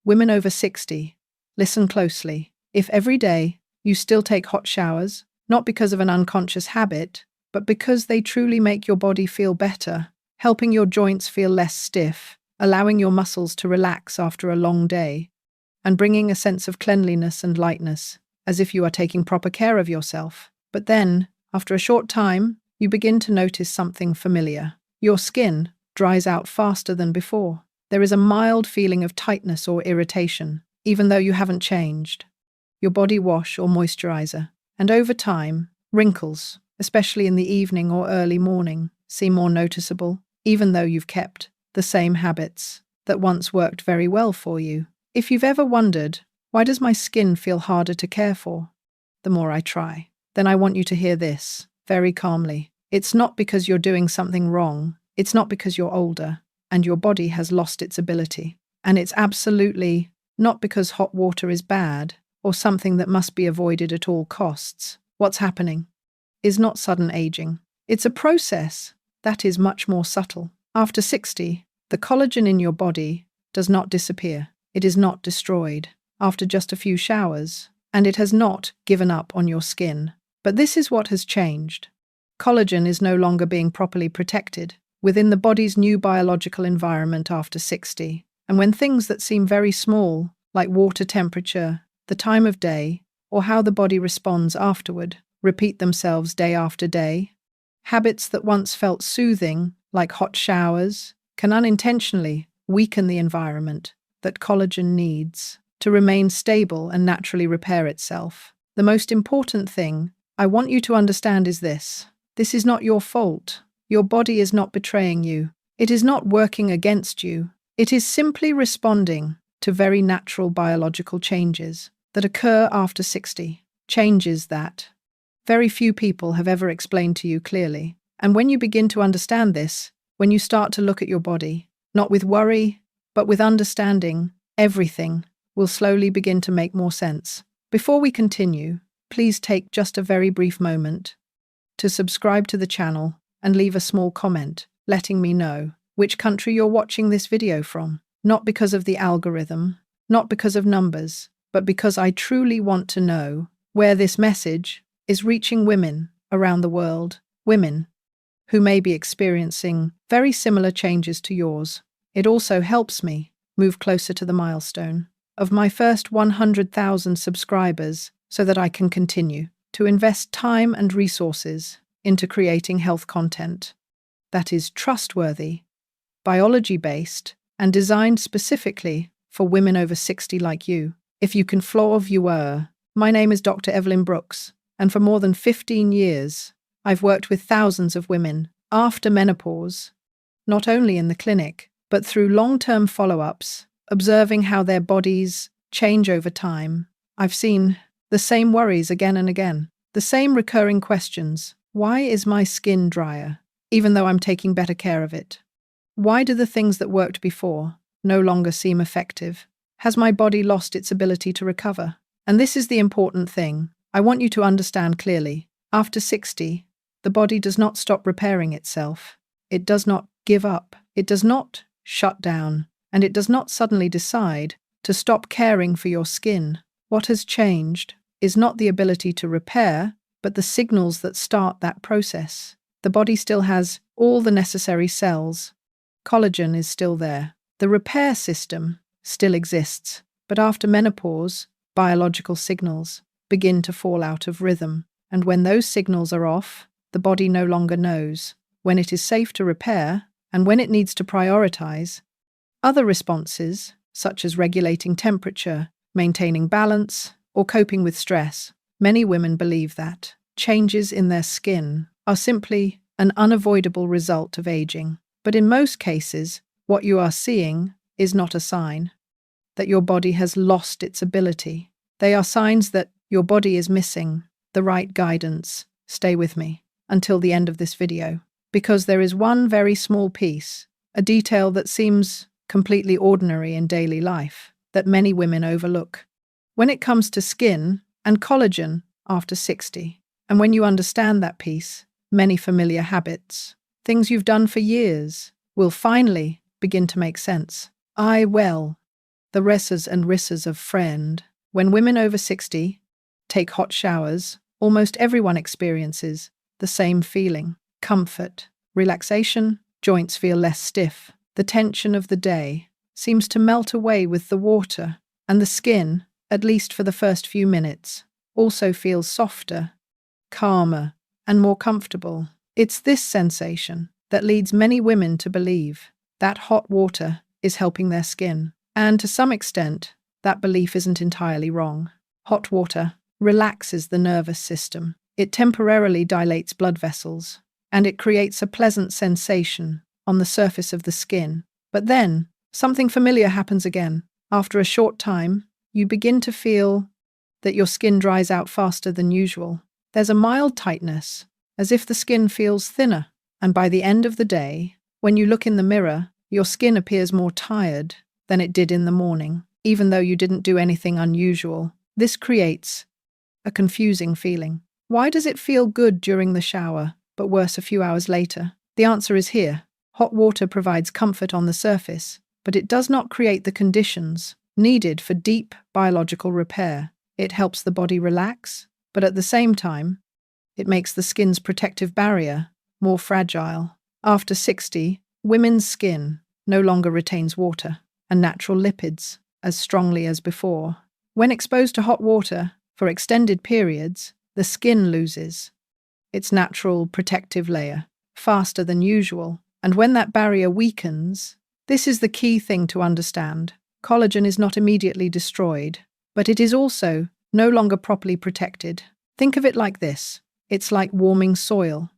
Women over 60, listen closely. If every day you still take hot showers, not because of an unconscious habit, but because they truly make your body feel better, helping your joints feel less stiff, allowing your muscles to relax after a long day, and bringing a sense of cleanliness and lightness, as if you are taking proper care of yourself. But then, after a short time, you begin to notice something familiar. Your skin dries out faster than before. There is a mild feeling of tightness or irritation, even though you haven't changed your body wash or moisturizer. And over time, wrinkles, especially in the evening or early morning, seem more noticeable, even though you've kept the same habits that once worked very well for you. If you've ever wondered, why does my skin feel harder to care for the more I try? Then I want you to hear this very calmly. It's not because you're doing something wrong. It's not because you're older and your body has lost its ability. And it's absolutely not because hot water is bad or something that must be avoided at all costs. What's happening is not sudden aging. It's a process that is much more subtle. After 60, the collagen in your body does not disappear. It is not destroyed after just a few showers, and it has not given up on your skin. But this is what has changed. Collagen is no longer being properly protected within the body's new biological environment after 60. And when things that seem very small, like water temperature, the time of day, or how the body responds afterward, repeat themselves day after day, habits that once felt soothing, like hot showers, can unintentionally weaken the environment that collagen needs to remain stable and naturally repair itself. The most important thing I want you to understand is this. This is not your fault. Your body is not betraying you. It is not working against you. It is simply responding to very natural biological changes that occur after 60, changes that very few people have ever explained to you clearly. And when you begin to understand this, when you start to look at your body, not with worry, but with understanding, everything will slowly begin to make more sense. Before we continue, please take just a very brief moment to subscribe to the channel and leave a small comment letting me know which country you're watching this video from. Not because of the algorithm, not because of numbers, but because I truly want to know where this message is reaching women around the world, women who may be experiencing very similar changes to yours. It also helps me move closer to the milestone of my first 100,000 subscribers so that I can continue to invest time and resources into creating health content that is trustworthy, biology-based, and designed specifically for women over 60 like you. If you can floor viewer, my name is Dr. Evelyn Brooks, and for more than 15 years, I've worked with thousands of women after menopause, not only in the clinic, but through long-term follow-ups, observing how their bodies change over time. I've seen the same worries again and again, the same recurring questions. Why is my skin drier, even though I'm taking better care of it? Why do the things that worked before no longer seem effective? Has my body lost its ability to recover? And this is the important thing. I want you to understand clearly. After 60, the body does not stop repairing itself. It does not give up. It does not shut down. And it does not suddenly decide to stop caring for your skin. What has changed is not the ability to repair, but the signals that start that process. The body still has all the necessary cells. Collagen is still there. The repair system still exists. But after menopause, biological signals begin to fall out of rhythm. And when those signals are off, the body no longer knows when it is safe to repair and when it needs to prioritize other responses, such as regulating temperature, maintaining balance, or coping with stress. Many women believe that changes in their skin are simply an unavoidable result of aging. But in most cases, what you are seeing is not a sign that your body has lost its ability. They are signs that your body is missing the right guidance. Stay with me until the end of this video, because there is one very small piece, a detail that seems completely ordinary in daily life, that many women overlook. When it comes to skin and collagen after 60, and when you understand that piece, many familiar habits, things you've done for years, will finally begin to make sense. the rissas and rissas of friend. When women over 60 take hot showers, almost everyone experiences the same feeling: comfort, relaxation, joints feel less stiff. The tension of the day seems to melt away with the water, and the skin, at least for the first few minutes, also feels softer, calmer, and more comfortable. It's this sensation that leads many women to believe that hot water is helping their skin. And to some extent, that belief isn't entirely wrong. Hot water relaxes the nervous system. It temporarily dilates blood vessels, and it creates a pleasant sensation on the surface of the skin. But then, something familiar happens again. After a short time, you begin to feel that your skin dries out faster than usual. There's a mild tightness, as if the skin feels thinner. And by the end of the day, when you look in the mirror, your skin appears more tired than it did in the morning, even though you didn't do anything unusual. This creates a confusing feeling. Why does it feel good during the shower, but worse a few hours later? The answer is here. Hot water provides comfort on the surface, but it does not create the conditions needed for deep biological repair. It helps the body relax, but at the same time, it makes the skin's protective barrier more fragile. After 60, women's skin no longer retains water and natural lipids as strongly as before. When exposed to hot water for extended periods, the skin loses its natural protective layer faster than usual. And when that barrier weakens, this is the key thing to understand. Collagen is not immediately destroyed, but it is also no longer properly protected. Think of it like this. It's like warming soil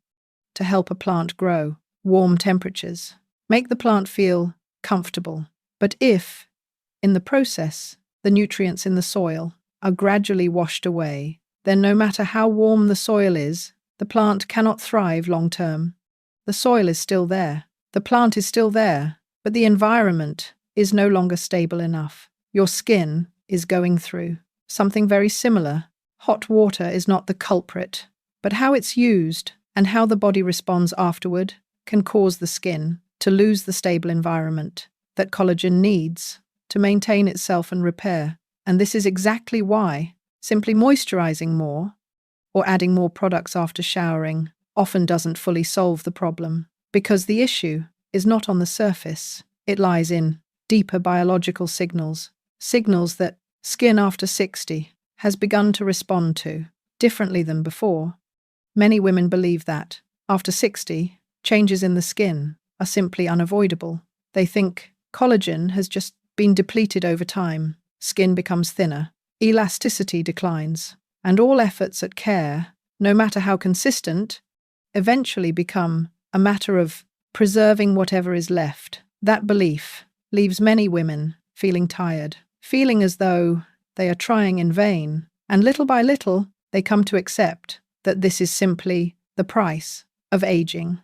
to help a plant grow. Warm temperatures make the plant feel comfortable. But if, in the process, the nutrients in the soil are gradually washed away, then no matter how warm the soil is, the plant cannot thrive long term. The soil is still there, the plant is still there, but the environment is no longer stable enough. Your skin is going through something very similar. Hot water is not the culprit, but how it's used and how the body responds afterward can cause the skin to lose the stable environment that collagen needs to maintain itself and repair. And this is exactly why simply moisturizing more or adding more products after showering often doesn't fully solve the problem, because the issue is not on the surface. It lies in deeper biological signals that skin after 60 has begun to respond to differently than before. Many women believe that, after 60, changes in the skin are simply unavoidable. They think collagen has just been depleted over time, skin becomes thinner, elasticity declines, and all efforts at care, no matter how consistent, eventually become a matter of preserving whatever is left. That belief leaves many women feeling tired, feeling as though they are trying in vain, and little by little, they come to accept that this is simply the price of aging.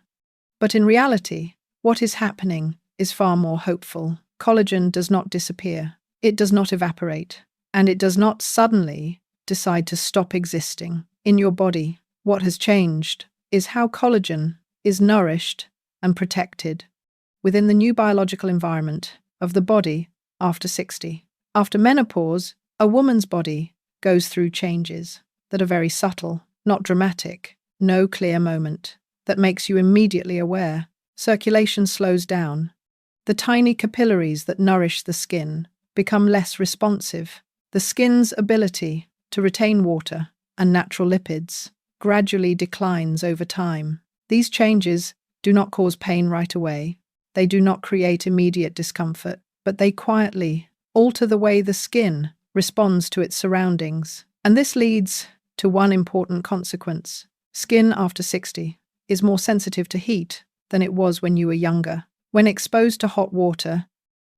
But in reality, what is happening is far more hopeful. Collagen does not disappear, it does not evaporate, and it does not suddenly decide to stop existing in your body. What has changed is how collagen is nourished and protected within the new biological environment of the body after 60. After menopause, a woman's body goes through changes that are very subtle, not dramatic, no clear moment that makes you immediately aware. Circulation slows down. The tiny capillaries that nourish the skin become less responsive. The skin's ability to retain water and natural lipids gradually declines over time. These changes do not cause pain right away. They do not create immediate discomfort, but they quietly alter the way the skin responds to its surroundings. And this leads to one important consequence. Skin after 60 is more sensitive to heat than it was when you were younger. When exposed to hot water,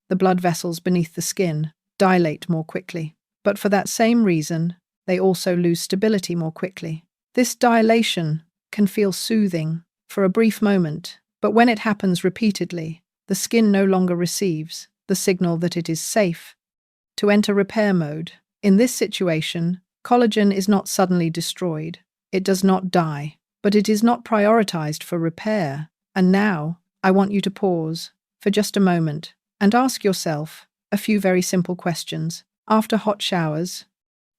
the blood vessels beneath the skin dilate more quickly. But for that same reason, they also lose stability more quickly. This dilation can feel soothing for a brief moment, but when it happens repeatedly, the skin no longer receives the signal that it is safe to enter repair mode. In this situation, collagen is not suddenly destroyed. It does not die, but it is not prioritized for repair. And now, I want you to pause for just a moment and ask yourself, a few very simple questions. After hot showers,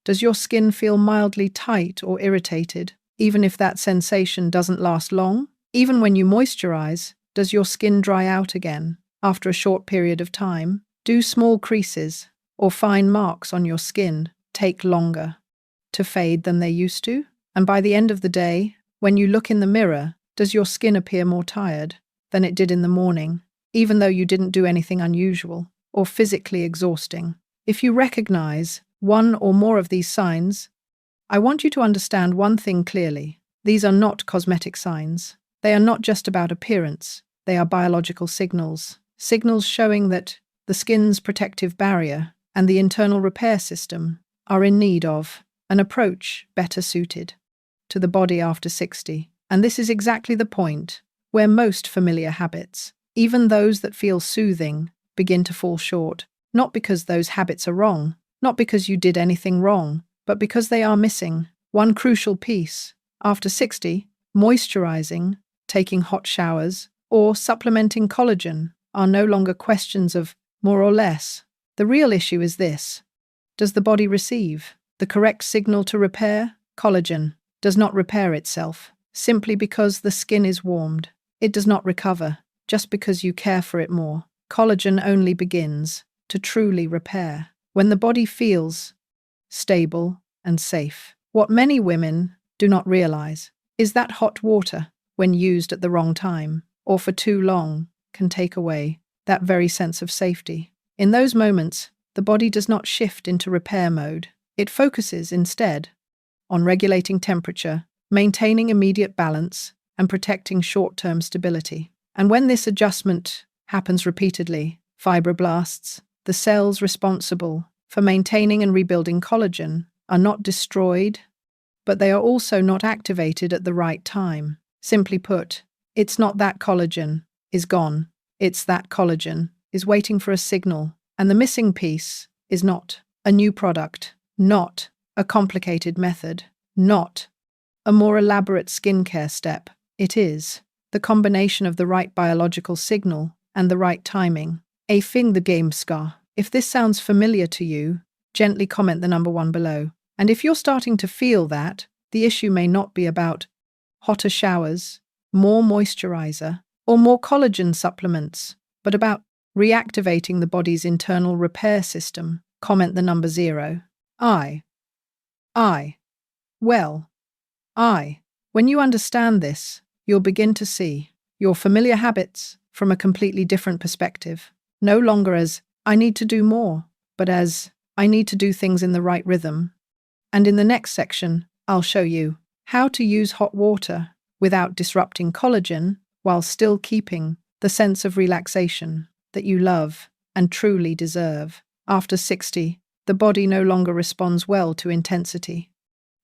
does your skin feel mildly tight or irritated, even if that sensation doesn't last long? Even when you moisturize, does your skin dry out again after a short period of time? Do small creases or fine marks on your skin take longer to fade than they used to? And by the end of the day, when you look in the mirror, does your skin appear more tired than it did in the morning, even though you didn't do anything unusual or physically exhausting? If you recognize one or more of these signs, I want you to understand one thing clearly. These are not cosmetic signs. They are not just about appearance. They are biological signals. Signals showing that the skin's protective barrier and the internal repair system are in need of an approach better suited to the body after 60. And this is exactly the point where most familiar habits, even those that feel soothing, begin to fall short. Not because those habits are wrong, not because you did anything wrong, but because they are missing one crucial piece. After 60, moisturizing, taking hot showers, or supplementing collagen are no longer questions of more or less. The real issue is this: does the body receive the correct signal to repair? Collagen does not repair itself simply because the skin is warmed. It does not recover just because you care for it more. Collagen only begins to truly repair when the body feels stable and safe. What many women do not realize is that hot water, when used at the wrong time or for too long, can take away that very sense of safety. In those moments, the body does not shift into repair mode. It focuses instead on regulating temperature, maintaining immediate balance, and protecting short-term stability. And when this adjustment happens repeatedly, fibroblasts, the cells responsible for maintaining and rebuilding collagen, are not destroyed, but they are also not activated at the right time. Simply put, it's not that collagen is gone, it's that collagen is waiting for a signal, and the missing piece is not a new product, not a complicated method, not a more elaborate skincare step. It is the combination of the right biological signal and the right timing. A thing the game scar. If this sounds familiar to you, gently comment the number 1 below. And if you're starting to feel that, the issue may not be about hotter showers, more moisturizer, or more collagen supplements, but about reactivating the body's internal repair system, comment the number 0. When you understand this, you'll begin to see your familiar habits from a completely different perspective. No longer as, I need to do more, but as, I need to do things in the right rhythm. And in the next section, I'll show you how to use hot water without disrupting collagen while still keeping the sense of relaxation that you love and truly deserve. After 60, the body no longer responds well to intensity.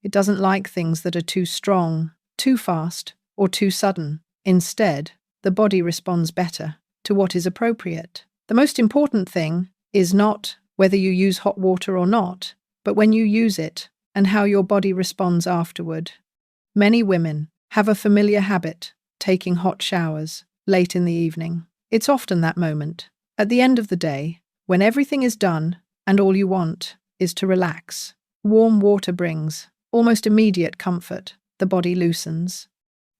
It doesn't like things that are too strong, too fast, or too sudden. Instead, the body responds better to what is appropriate. The most important thing is not whether you use hot water or not, but when you use it and how your body responds afterward. Many women have a familiar habit, taking hot showers late in the evening. It's often that moment, at the end of the day, when everything is done and all you want is to relax. Warm water brings almost immediate comfort. The body loosens,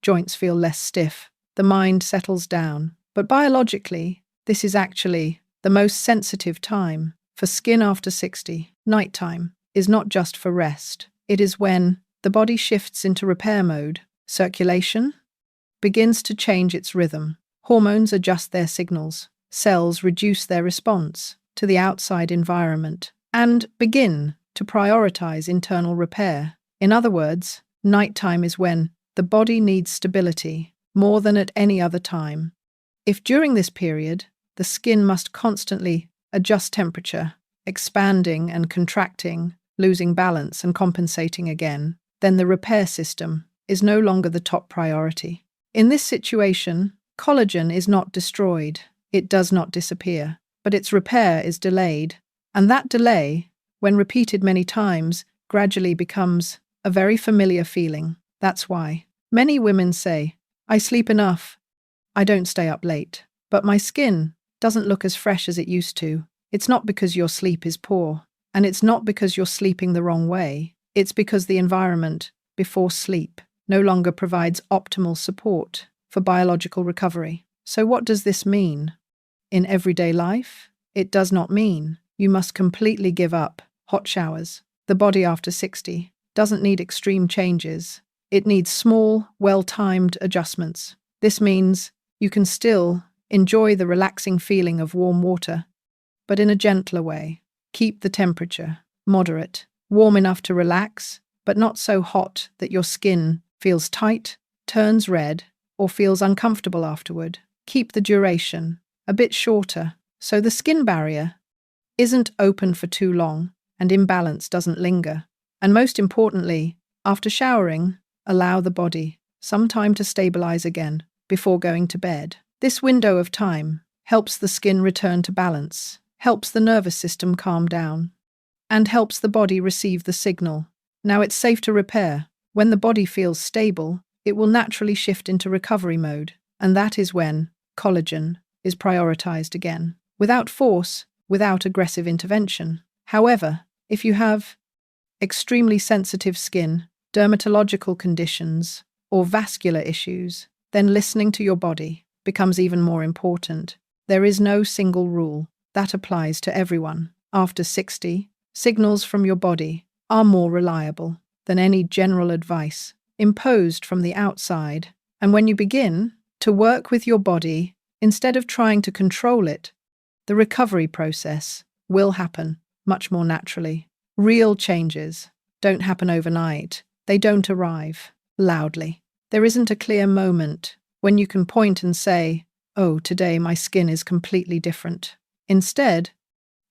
joints feel less stiff, the mind settles down. But biologically, this is actually the most sensitive time for skin after 60. Nighttime is not just for rest. It is when the body shifts into repair mode. Circulation begins to change its rhythm. Hormones adjust their signals. Cells reduce their response to the outside environment and begin to prioritize internal repair. In other words, nighttime is when the body needs stability more than at any other time. If during this period, the skin must constantly adjust temperature, expanding and contracting, losing balance and compensating again, then the repair system is no longer the top priority. In this situation, collagen is not destroyed, it does not disappear, but its repair is delayed. And that delay, when repeated many times, gradually becomes a very familiar feeling. That's why many women say, I sleep enough, I don't stay up late, but my skin doesn't look as fresh as it used to. It's not because your sleep is poor, and it's not because you're sleeping the wrong way. It's because the environment before sleep no longer provides optimal support for biological recovery. So what does this mean? In everyday life, it does not mean you must completely give up hot showers. The body after 60 doesn't need extreme changes. It needs small, well-timed adjustments. This means you can still enjoy the relaxing feeling of warm water, but in a gentler way. Keep the temperature moderate, warm enough to relax, but not so hot that your skin feels tight, turns red, or feels uncomfortable afterward. Keep the duration a bit shorter, so the skin barrier isn't open for too long and imbalance doesn't linger. And most importantly, after showering, allow the body some time to stabilize again before going to bed. This window of time helps the skin return to balance, helps the nervous system calm down, and helps the body receive the signal. Now it's safe to repair. When the body feels stable, it will naturally shift into recovery mode, and that is when collagen is prioritized again, without force, without aggressive intervention. However, if you have extremely sensitive skin, dermatological conditions, or vascular issues, then listening to your body becomes even more important. There is no single rule that applies to everyone. After 60, signals from your body are more reliable than any general advice imposed from the outside. And when you begin to work with your body instead of trying to control it, the recovery process will happen much more naturally. Real changes don't happen overnight. They don't arrive loudly. There isn't a clear moment when you can point and say, "Oh, today my skin is completely different." Instead,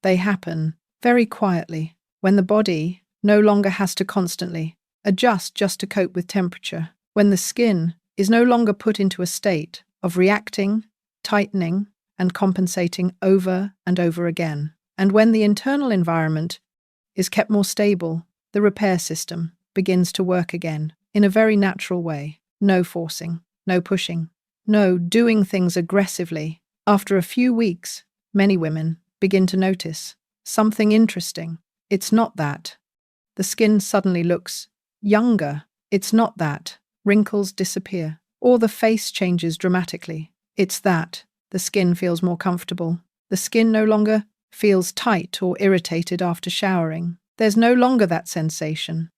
they happen very quietly when the body no longer has to constantly adjust just to cope with temperature, when the skin is no longer put into a state of reacting, tightening, and compensating over and over again, and when the internal environment is kept more stable, the repair system begins to work again in a very natural way. No forcing, no pushing, no doing things aggressively. After a few weeks, many women begin to notice something interesting. It's not that the skin suddenly looks younger. It's not that wrinkles disappear or the face changes dramatically. It's that the skin feels more comfortable. The skin no longer feels tight or irritated after showering. There's no longer that sensation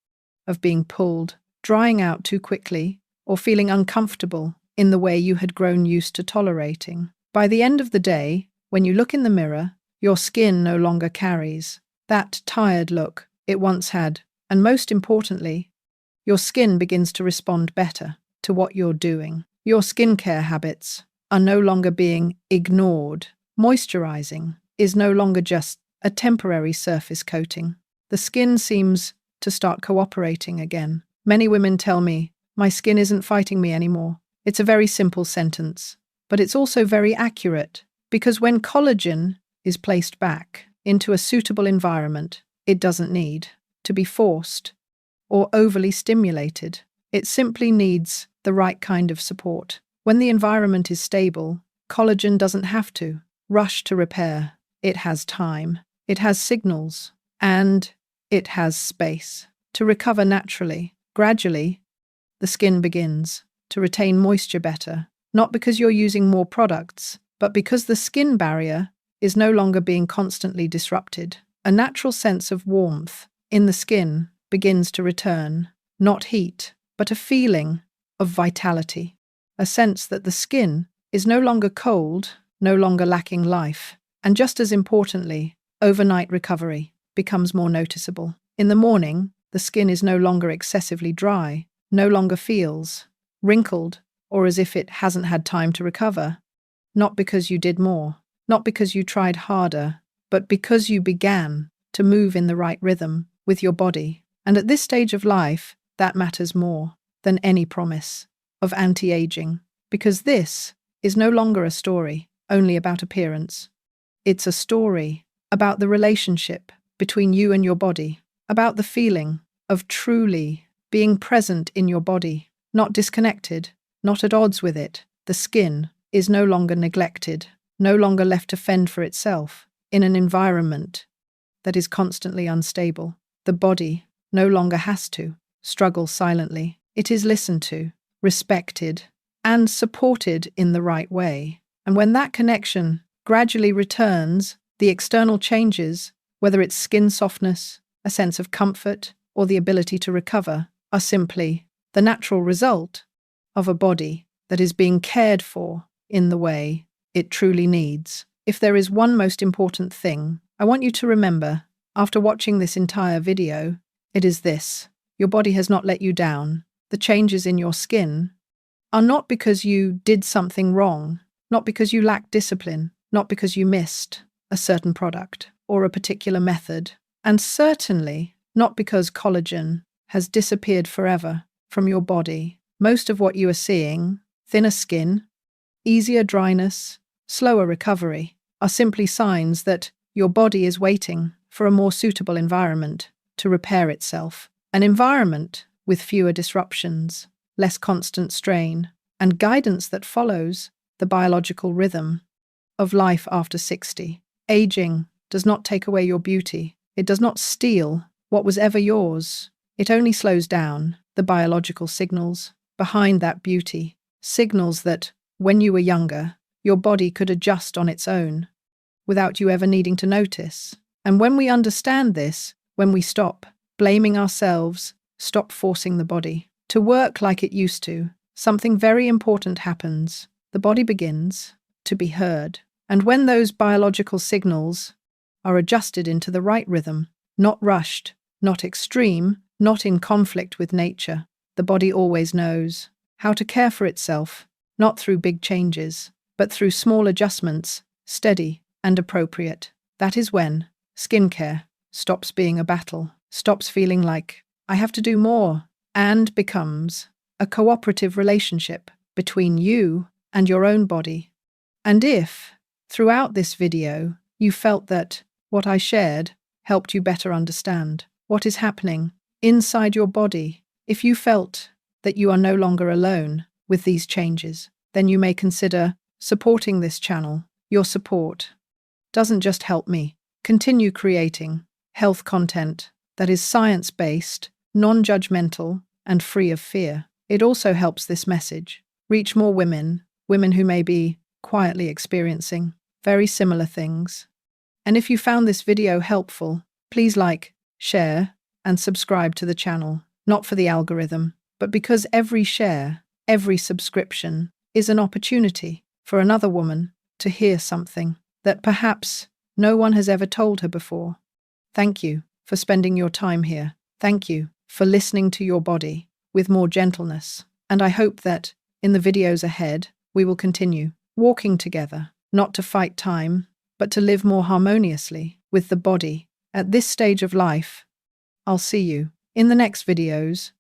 of being pulled, drying out too quickly, or feeling uncomfortable in the way you had grown used to tolerating. By the end of the day, when you look in the mirror, your skin no longer carries that tired look it once had, and most importantly, your skin begins to respond better to what you're doing. Your skincare habits are no longer being ignored. Moisturizing is no longer just a temporary surface coating. The skin seems to start cooperating again. Many women tell me, "My skin isn't fighting me anymore." It's a very simple sentence, but it's also very accurate, because when collagen is placed back into a suitable environment, it doesn't need to be forced or overly stimulated. It simply needs the right kind of support. When the environment is stable, collagen doesn't have to rush to repair. It has time, it has signals, and it has space to recover naturally. Gradually, the skin begins to retain moisture better, not because you're using more products, but because the skin barrier is no longer being constantly disrupted. A natural sense of warmth in the skin begins to return, not heat, but a feeling of vitality, a sense that the skin is no longer cold, no longer lacking life, and just as importantly, overnight recovery becomes more noticeable. In the morning, the skin is no longer excessively dry, no longer feels wrinkled or as if it hasn't had time to recover, not because you did more, not because you tried harder, but because you began to move in the right rhythm with your body. And at this stage of life, that matters more than any promise of anti-aging, because this is no longer a story only about appearance. It's a story about the relationship between you and your body, about the feeling of truly being present in your body, not disconnected, not at odds with it. The skin is no longer neglected, no longer left to fend for itself. in an environment that is constantly unstable. The body no longer has to struggle silently. It is listened to, respected, and supported in the right way. And when that connection gradually returns, the external changes, whether it's skin softness, a sense of comfort, or the ability to recover, are simply the natural result of a body that is being cared for in the way it truly needs. If there is one most important thing I want you to remember after watching this entire video, it is this: your body has not let you down. The changes in your skin are not because you did something wrong, not because you lacked discipline, not because you missed a certain product or a particular method, and certainly not because collagen has disappeared forever from your body. Most of what you are seeing, thinner skin, easier dryness, slower recovery, are simply signs that your body is waiting for a more suitable environment to repair itself. An environment with fewer disruptions, less constant strain, and guidance that follows the biological rhythm of life after 60. Aging does not take away your beauty. It does not steal what was ever yours. It only slows down the biological signals behind that beauty, signals that, when you were younger, your body could adjust on its own without you ever needing to notice. And when we understand this, when we stop blaming ourselves, stop forcing the body to work like it used to, something very important happens. The body begins to be heard. And when those biological signals are adjusted into the right rhythm, not rushed, not extreme, not in conflict with nature, the body always knows how to care for itself, not through big changes, but through small adjustments, steady and appropriate. That is when skincare stops being a battle, stops feeling like I have to do more, and becomes a cooperative relationship between you and your own body. And if, throughout this video, you felt that what I shared helped you better understand what is happening inside your body, if you felt that you are no longer alone with these changes, then you may consider supporting this channel. Your support doesn't just help me continue creating health content that is science-based, non-judgmental, and free of fear. It also helps this message reach more women who may be quietly experiencing very similar things. And if you found this video helpful, please like, share, and subscribe to the channel, not for the algorithm, but because every share, every subscription is an opportunity for another woman to hear something that perhaps no one has ever told her before. Thank you for spending your time here. Thank you for listening to your body with more gentleness. And I hope that in the videos ahead, we will continue walking together, not to fight time, but to live more harmoniously with the body. At this stage of life, I'll see you in the next videos.